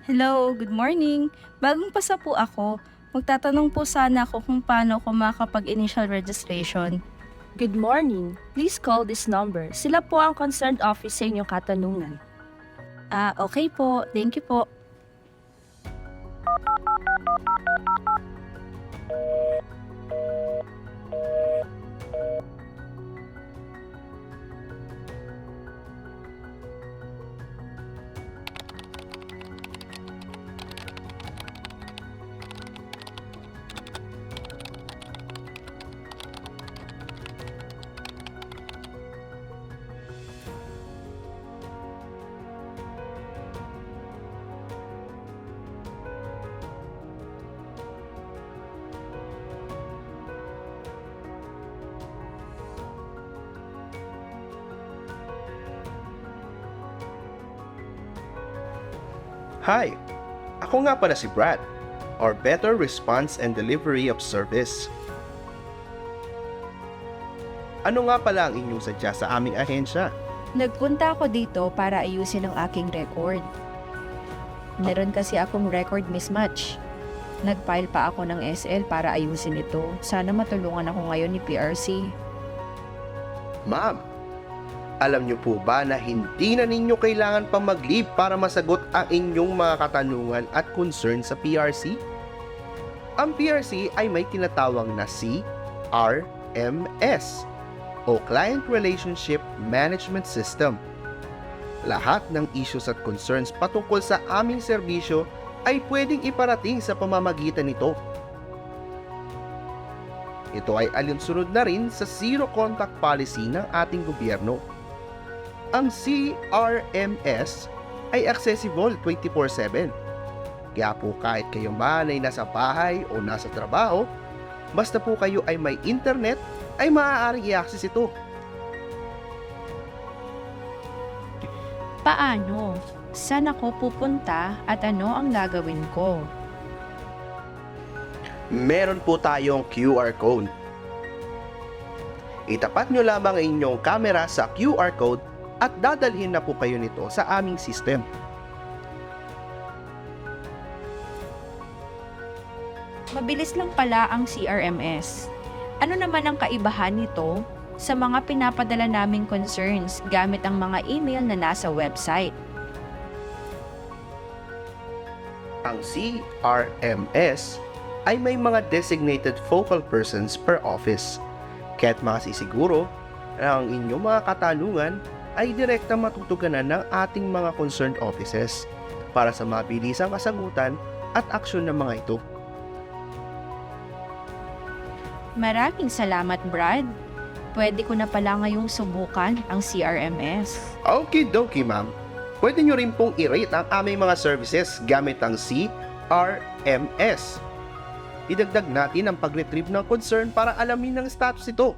Hello, good morning. Bagong pasa po ako. Magtatanong po sana ako kung paano ako makakapag-initial registration. Good morning. Please call this number. Sila po ang concerned office sa inyong katanungan. Okay po. Thank you po. Hi! Ako nga pala si Brad, or Better Response and Delivery of Service. Ano nga pala ang inyong sadya sa aming ahensya? Nagpunta ako dito para ayusin ang aking record. Meron kasi akong record mismatch. Nag-file pa ako ng SL para ayusin ito. Sana matulungan ako ngayon ni PRC. Ma'am, alam niyo po ba na hindi na ninyo kailangan pang mag-leave para masagot ang inyong mga katanungan at concern sa PRC? Ang PRC ay may tinatawag na CRMS o Client Relationship Management System. Lahat ng issues at concerns patungkol sa aming serbisyo ay pwedeng iparating sa pamamagitan nito. Ito ay alinsunod na rin sa zero contact policy ng ating gobyerno. Ang CRMS ay accessible 24/7. Kaya po kahit kayo man ay nasa bahay o nasa trabaho, basta po kayo ay may internet, ay maaaring i-access ito. Paano? Saan ako pupunta at ano ang gagawin ko? Meron po tayong QR code. Itapat nyo lamang ang inyong camera sa QR code at dadalhin na po kayo nito sa aming system. Mabilis lang pala ang CRMS. Ano naman ang kaibahan nito sa mga pinapadala naming concerns gamit ang mga email na nasa website? Ang CRMS ay may mga designated focal persons per office. Kaya't masisiguro na ang inyong mga katanungan ay direkta matutuganan ng ating mga concerned offices para sa mabilisang kasagutan at aksyon ng mga ito. Maraming salamat, Brad. Pwede ko na pala ngayong subukan ang CRMS. Okidoki, ma'am. Pwede nyo rin pong i-rate ang aming mga services gamit ang CRMS. Idagdag natin ang pag-retrieve ng concern para alamin ang status ito.